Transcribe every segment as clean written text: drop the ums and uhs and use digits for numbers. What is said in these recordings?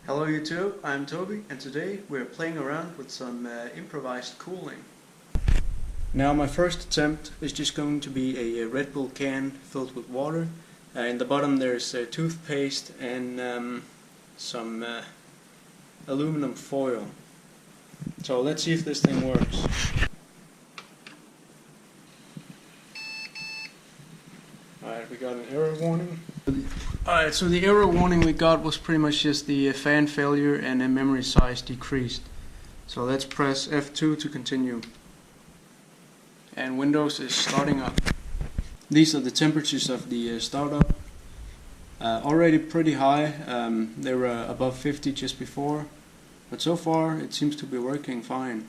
Hello YouTube, I'm Toby and today we're playing around with some improvised cooling. Now my first attempt is just going to be a Red Bull can filled with water. In the bottom there's toothpaste and some aluminum foil. So let's see if this thing works. Alright, we got an error warning. Alright, so the error warning we got was pretty much just the fan failure and a memory size decreased. So let's press F2 to continue. And Windows is starting up. These are the temperatures of the startup. Already pretty high, they were above 50 just before. But so far it seems to be working fine.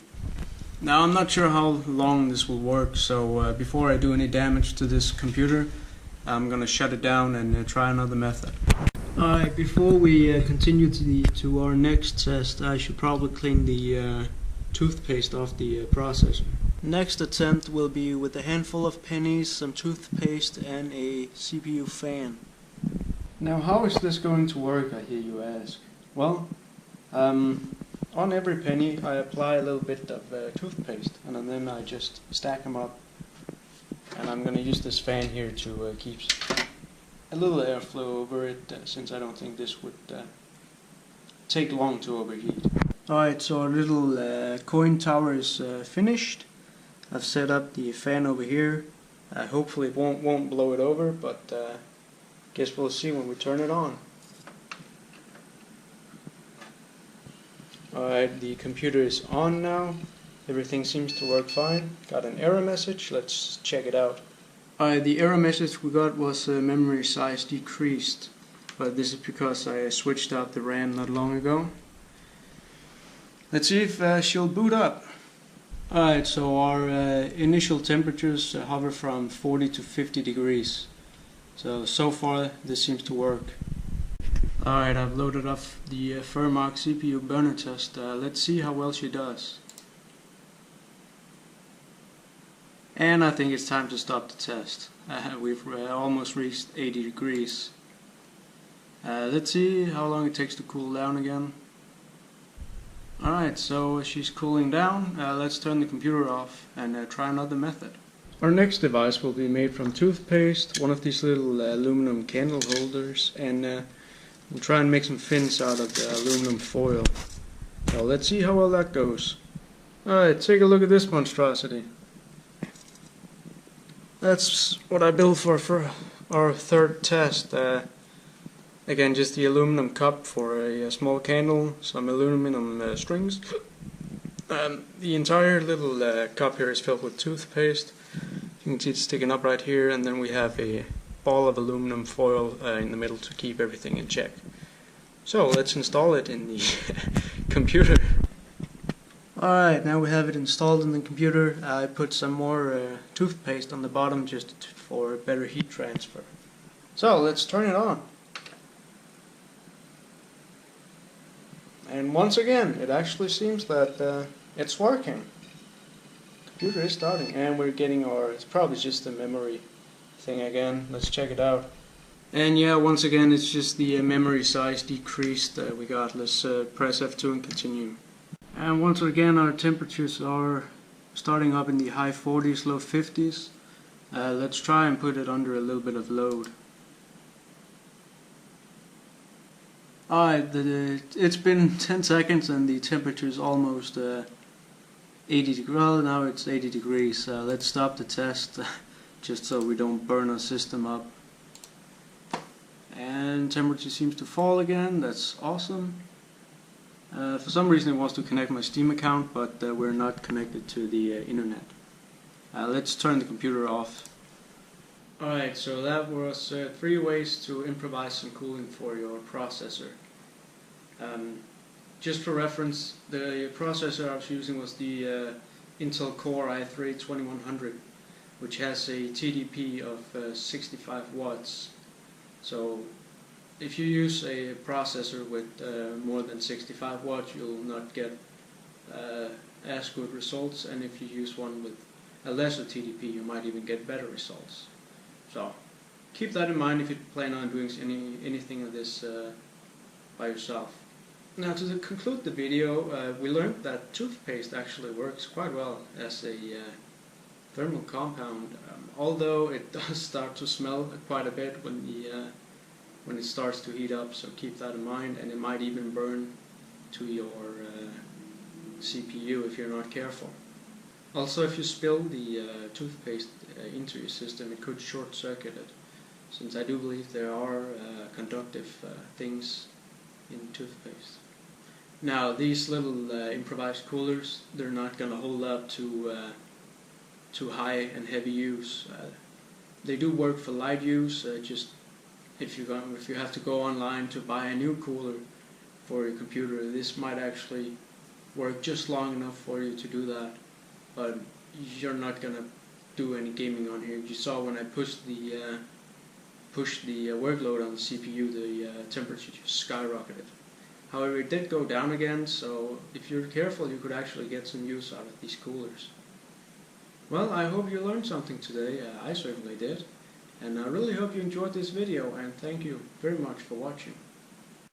Now I'm not sure how long this will work, so before I do any damage to this computer, I'm gonna shut it down and try another method. Alright, before we continue to our next test, I should probably clean the toothpaste off the processor. Next attempt will be with a handful of pennies, some toothpaste, and a CPU fan. Now how is this going to work, I hear you ask? Well, on every penny I apply a little bit of toothpaste, and then I just stack them up. And I'm going to use this fan here to keep a little airflow over it, since I don't think this would take long to overheat. Alright, so our little coin tower is finished. I've set up the fan over here. Hopefully it won't blow it over, but guess we'll see when we turn it on. Alright, the computer is on now. Everything seems to work fine. Got an error message, let's check it out. Alright, the error message we got was memory size decreased, but this is because I switched out the RAM not long ago. Let's see if she'll boot up. Alright, so our initial temperatures hover from 40 to 50 degrees. So far this seems to work. Alright, I've loaded up the Firmark CPU burner test. Let's see how well she does. And I think it's time to stop the test. We've almost reached 80 degrees. Let's see how long it takes to cool down again. Alright, so she's cooling down. Let's turn the computer off and try another method. Our next device will be made from toothpaste, one of these little aluminum candle holders, and we'll try and make some fins out of the aluminum foil. So let's see how well that goes. Alright, take a look at this monstrosity. That's what I built for our third test. Again, just the aluminum cup for a small candle, some aluminum strings. The entire little cup here is filled with toothpaste. You can see it's sticking up right here, and then we have a ball of aluminum foil in the middle to keep everything in check. So let's install it in the computer. Alright, now we have it installed in the computer. I put some more toothpaste on the bottom just for better heat transfer. So let's turn it on. And once again, it actually seems that it's working. Computer is starting, and we're getting it's probably just a memory thing again. Let's check it out. And yeah, once again, it's just the memory size decreased we got. Let's press F2 and continue. And once again, our temperatures are starting up in the high 40s, low 50s. Let's try and put it under a little bit of load. Alright, it's been 10 seconds and the temperature is almost 80 degrees. Well, now it's 80 degrees. Let's stop the test just so we don't burn our system up. And temperature seems to fall again. That's awesome. For some reason it wants to connect my Steam account, but we're not connected to the internet. Let's turn the computer off. Alright, so that was 3 ways to improvise some cooling for your processor. Just for reference, the processor I was using was the Intel Core i3-2100, which has a TDP of 65 watts. So if you use a processor with more than 65 watts, you'll not get as good results, and if you use one with a lesser TDP, you might even get better results. So keep that in mind if you plan on doing anything of this by yourself. Now to conclude the video, we learned that toothpaste actually works quite well as a thermal compound, although it does start to smell quite a bit when it starts to heat up, so keep that in mind, and it might even burn to your CPU if you're not careful. Also, if you spill the toothpaste into your system, it could short circuit it, since I do believe there are conductive things in toothpaste. Now, these little improvised coolers, they're not going to hold up to high and heavy use. They do work for light use. Just if you have to go online to buy a new cooler for your computer, this might actually work just long enough for you to do that. But you're not going to do any gaming on here. You saw when I pushed the workload on the CPU, the temperature just skyrocketed. However, it did go down again, so if you're careful, you could actually get some use out of these coolers. Well, I hope you learned something today. I certainly did. And I really hope you enjoyed this video, and thank you very much for watching.